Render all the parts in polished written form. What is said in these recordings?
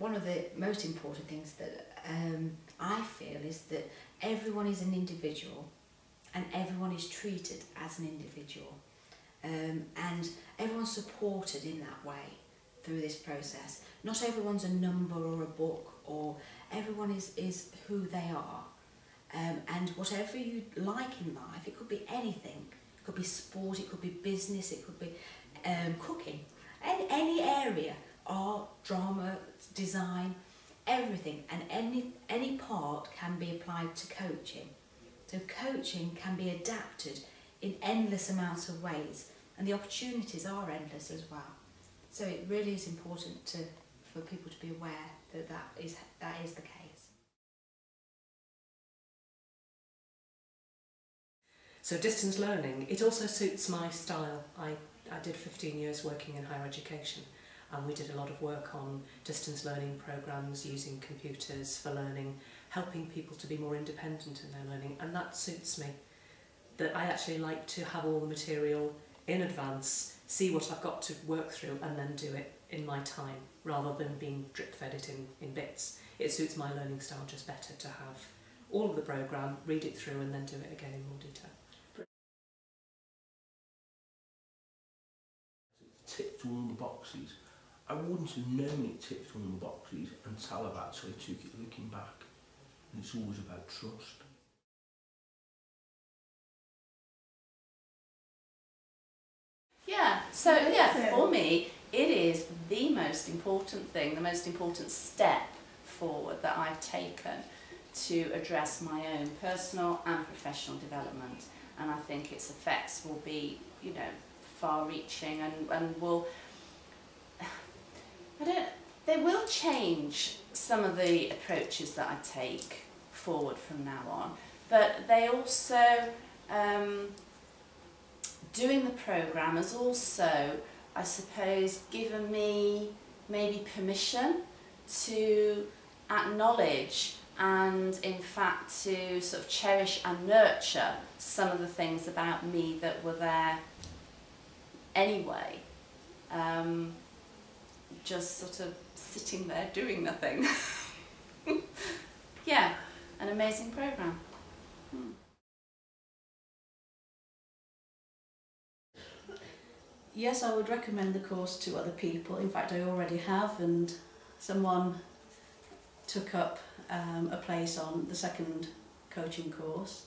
one of the most important things that I feel is that everyone is an individual and everyone is treated as an individual, and everyone's supported in that way through this process. Not everyone's a number or a book, or everyone is who they are, and whatever you like in life, it could be anything. It could be sport, it could be business, it could be cooking, any area, art, drama, design, everything, and any part can be applied to coaching. So coaching can be adapted in endless amounts of ways, and the opportunities are endless as well. So it really is important for people to be aware that that is the case. So distance learning, it also suits my style. I did 15 years working in higher education, and we did a lot of work on distance learning programs using computers for learning, helping people to be more independent in their learning, and that suits me. That I actually like to have all the material in advance, see what I've got to work through, and then do it in my time, rather than being drip-fed it in bits. It suits my learning style just better to have all of the programme, read it through, and then do it again in more detail. Ticked all the boxes. I wouldn't have known it ticked all the boxes until I've actually took it looking back. And it's always about trust. Yeah, so yeah, for me, it is the most important thing, the most important step forward that I've taken to address my own personal and professional development. And I think its effects will be, you know, far-reaching and will, they will change some of the approaches that I take forward from now on, but they also, doing the programme has also, I suppose, given me maybe permission to acknowledge and in fact to sort of cherish and nurture some of the things about me that were there anyway, just sort of sitting there doing nothing. Yeah, an amazing programme. Yes, I would recommend the course to other people. In fact, I already have, and someone took up a place on the second coaching course,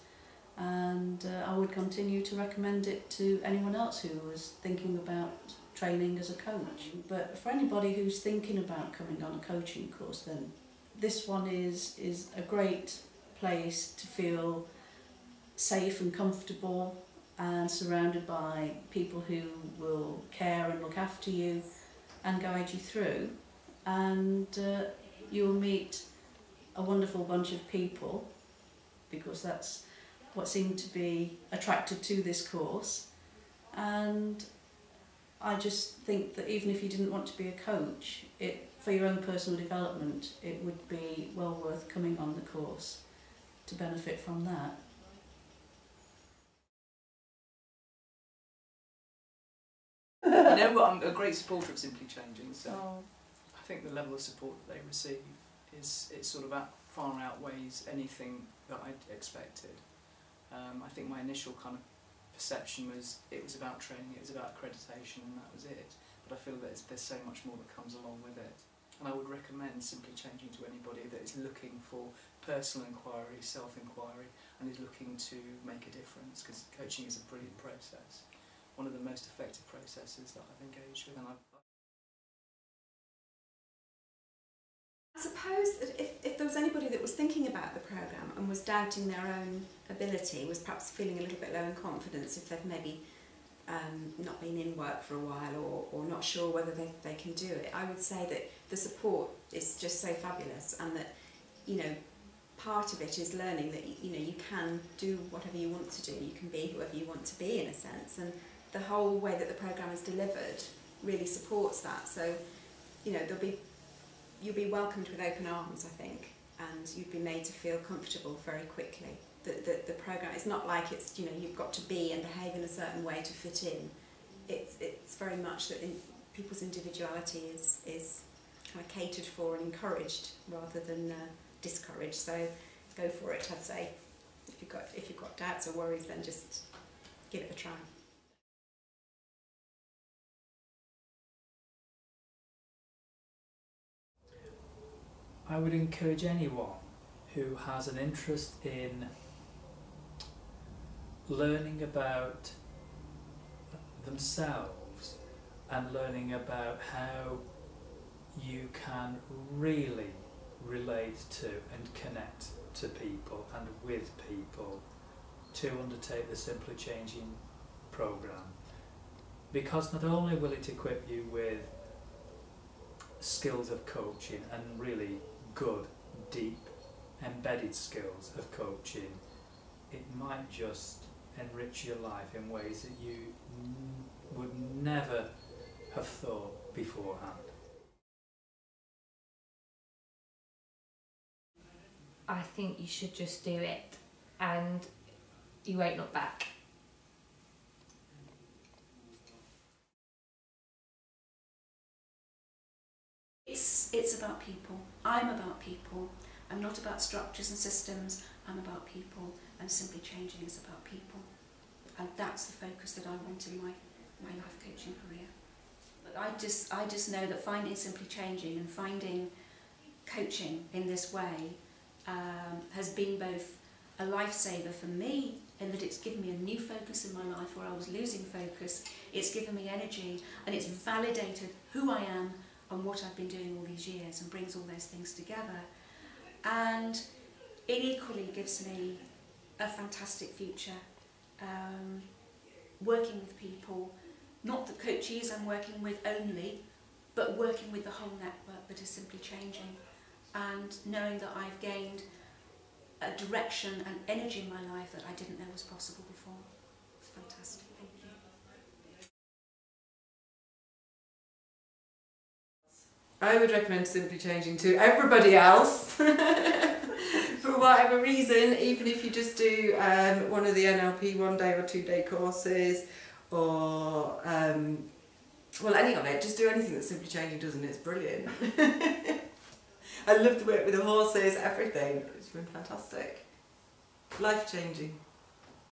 and I would continue to recommend it to anyone else who was thinking about training as a coach. But for anybody who's thinking about coming on a coaching course, then this one is a great place to feel safe and comfortable and surrounded by people who will care and look after you and guide you through, and you will meet a wonderful bunch of people, because that's what seemed to be attracted to this course. And I just think that even if you didn't want to be a coach, for your own personal development, it would be well worth coming on the course to benefit from that. You know what, I'm a great supporter of Simply Changing, so I think the level of support that they receive it sort of far outweighs anything that I'd expected. I think my initial kind of perception was it was about training, it was about accreditation, and that was it. But I feel that there's so much more that comes along with it. And I would recommend Simply Changing to anybody that is looking for personal inquiry, self-inquiry, and is looking to make a difference, because coaching is a brilliant process. One of the most effective processes that I've engaged with, and I suppose that if there was anybody that was thinking about the programme and was doubting their own ability, was perhaps feeling a little bit low in confidence if they've maybe not been in work for a while, or not sure whether they can do it, I would say that the support is just so fabulous, and that, you know, part of it is learning that, you know, you can do whatever you want to do, you can be whoever you want to be in a sense, and the whole way that the programme is delivered really supports that. So, you know, you'll be welcomed with open arms, I think, and you'd be made to feel comfortable very quickly. The programme, it's not like it's, you know, you've got to be and behave in a certain way to fit in. It's very much that people's individuality is kind of catered for and encouraged rather than discouraged. So go for it, I'd say. If you've got doubts or worries, then just give it a try. I would encourage anyone who has an interest in learning about themselves and learning about how you can really relate to and connect to people and with people to undertake the Simply Changing programme, because not only will it equip you with skills of coaching and really good, deep, embedded skills of coaching, it might just enrich your life in ways that you would never have thought beforehand. I think you should just do it and you won't look back. It's about people. I'm about people. I'm not about structures and systems. I'm about people, and Simply Changing is about people. And that's the focus that I want in my life coaching career. But I just know that finding Simply Changing and finding coaching in this way has been both a lifesaver for me, in that it's given me a new focus in my life where I was losing focus. It's given me energy, and it's validated who I am and what I've been doing all these years, and brings all those things together. And it equally gives me a fantastic future, working with people, not the coachees I'm working with only, but working with the whole network that is Simply Changing, and knowing that I've gained a direction and energy in my life that I didn't know was possible before. It's fantastic. Thank you. I would recommend Simply Changing to everybody else for whatever reason, even if you just do one of the NLP 1-day or 2-day courses, or well, any of it. Just do anything that Simply Changing does, and it's brilliant. I love to work with the horses, everything. It's been fantastic. Life changing.